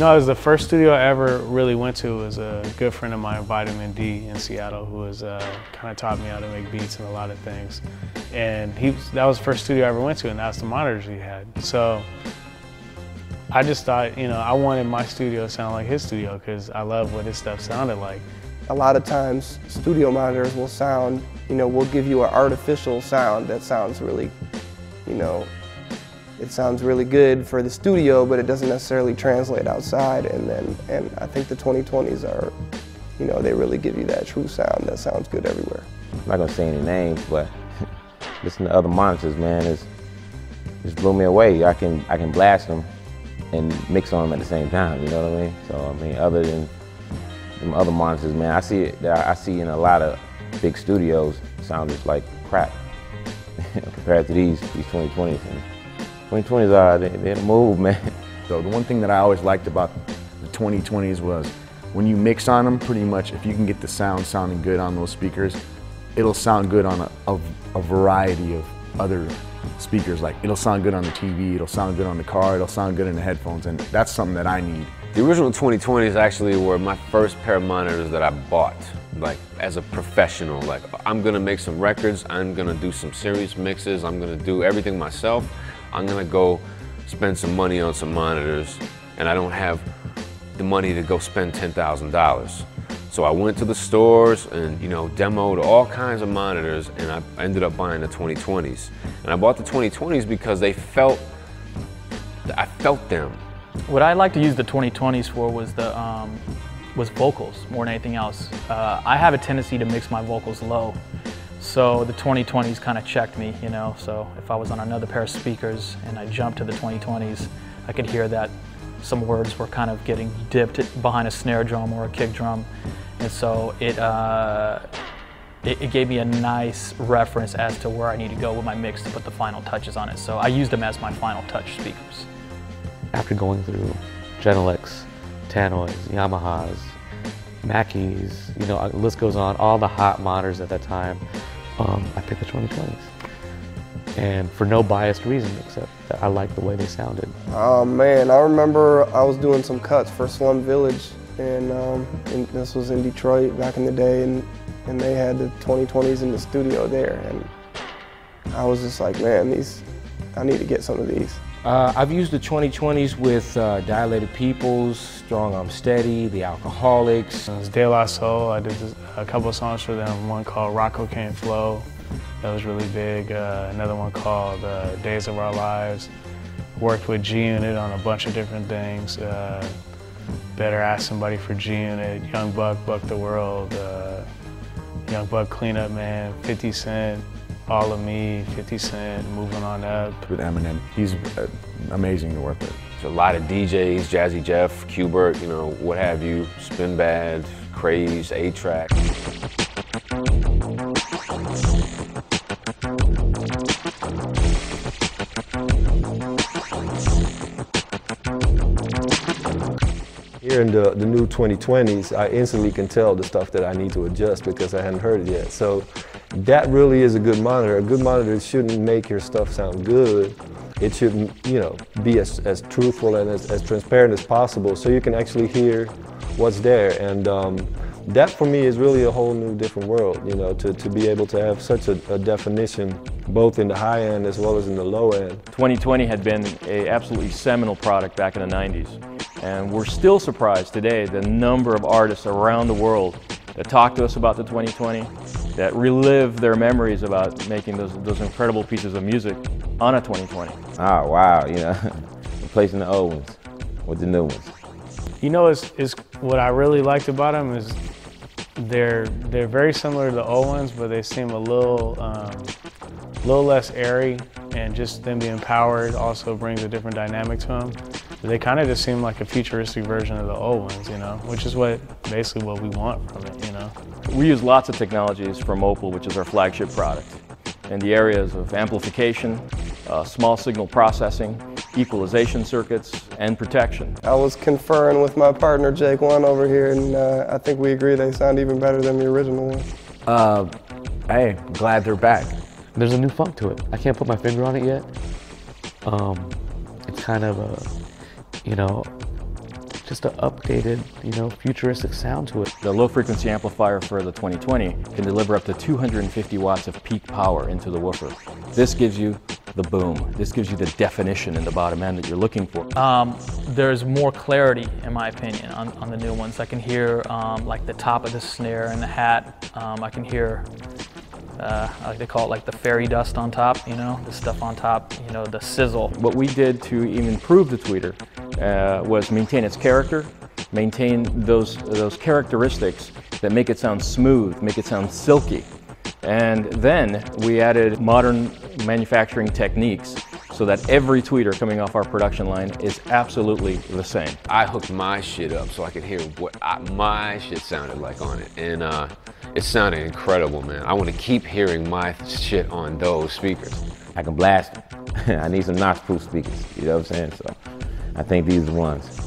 No, it was the first studio I ever really went to. Was a good friend of mine, Vitamin D in Seattle, who was kind of taught me how to make beats and a lot of things. And that was the first studio I ever went to, and that's the monitors he had. So I just thought, you know, I wanted my studio to sound like his studio because I love what his stuff sounded like. A lot of times, studio monitors will sound, you know, will give you an artificial sound that sounds really, you know, it sounds really good for the studio, but it doesn't necessarily translate outside. And I think the 2020s are, you know, they really give you that true sound that sounds good everywhere. I'm not gonna say any names, but listening to other monitors, man, it just blew me away. I can blast them and mix on them at the same time. You know what I mean? So I mean, other than them other monitors, man, I see in a lot of big studios sound just like crap compared to these 2020s. And 2020s they're the move, man. So the one thing that I always liked about the 2020s was when you mix on them, pretty much if you can get the sound sounding good on those speakers, it'll sound good on a variety of other speakers. Like it'll sound good on the TV, it'll sound good on the car, it'll sound good in the headphones, and that's something that I need. The original 2020s actually were my first pair of monitors that I bought, like as a professional. Like I'm gonna make some records, I'm gonna do some serious mixes, I'm gonna do everything myself. I'm gonna go spend some money on some monitors, and I don't have the money to go spend $10,000. So I went to the stores and, you know, demoed all kinds of monitors, and I ended up buying the 2020s. And I bought the 2020s because I felt them. What I like to use the 2020s for was vocals more than anything else. I have a tendency to mix my vocals low. So the 2020s kind of checked me, you know, so if I was on another pair of speakers and I jumped to the 2020s, I could hear that some words were kind of getting dipped behind a snare drum or a kick drum. And so it gave me a nice reference as to where I need to go with my mix to put the final touches on it. So I used them as my final touch speakers. After going through Genelecs, Tannoys, Yamahas, Mackeys, you know, the list goes on, all the hot monitors at that time, I picked the 2020s. And for no biased reason, except that I liked the way they sounded. Oh man, I remember I was doing some cuts for Slum Village, and this was in Detroit back in the day, and they had the 2020s in the studio there, and I was just like, man, I need to get some of these. I've used the 2020s with Dilated Peoples, Strong Arm Steady, The Alcoholics. It was De La Soul. I did a couple of songs for them, one called Rock Cocaine Flow. That was really big. Another one called Days of Our Lives. Worked with G-Unit on a bunch of different things. Better Ask Somebody for G-Unit, Young Buck, Buck the World, Young Buck Cleanup Man, 50 Cent, All of Me, 50 Cent, Moving On Up. With Eminem, he's amazing to work with. There's a lot of DJs, Jazzy Jeff, Qbert, you know, what have you, Spin Bad, Craze, A-Track. Hearing the new 2020s, I instantly can tell the stuff that I need to adjust because I hadn't heard it yet. So that really is a good monitor. A good monitor shouldn't make your stuff sound good. It should, you know, be as truthful and as transparent as possible so you can actually hear what's there. And that for me is really a whole new different world, you know, to be able to have such a definition both in the high end as well as in the low end. 2020 had been an absolutely seminal product back in the 90s. And we're still surprised today the number of artists around the world that talk to us about the 2020, that relive their memories about making those incredible pieces of music on a 2020. Oh wow, you know, replacing the old ones with the new ones. You know, it's what I really liked about them is they're very similar to the old ones, but they seem a little less airy, and just them being powered also brings a different dynamic to them. They kind of just seem like a futuristic version of the old ones, you know, which is basically what we want from it, you know. We use lots of technologies from Opal, which is our flagship product, in the areas of amplification, small signal processing, equalization circuits, and protection. I was conferring with my partner Jake One over here, and I think we agree they sound even better than the original one. Hey, glad they're back. There's a new funk to it. I can't put my finger on it yet. It's kind of a, you know, just an updated, futuristic sound to it. The low frequency amplifier for the 2020 can deliver up to 250 watts of peak power into the woofer. This gives you the boom. This gives you the definition in the bottom end that you're looking for. There's more clarity, in my opinion, on the new ones. I can hear like the top of the snare and the hat. I can hear, I like to call it like the fairy dust on top, the stuff on top, the sizzle. What we did to even improve the tweeter was maintain its character, maintain those characteristics that make it sound smooth, make it sound silky. And then we added modern manufacturing techniques so that every tweeter coming off our production line is absolutely the same. I hooked my shit up so I could hear what my shit sounded like on it. And it sounded incredible, man. I want to keep hearing my shit on those speakers. I can blast them. I need some NOx-proof speakers, you know what I'm saying? So I think these are the ones.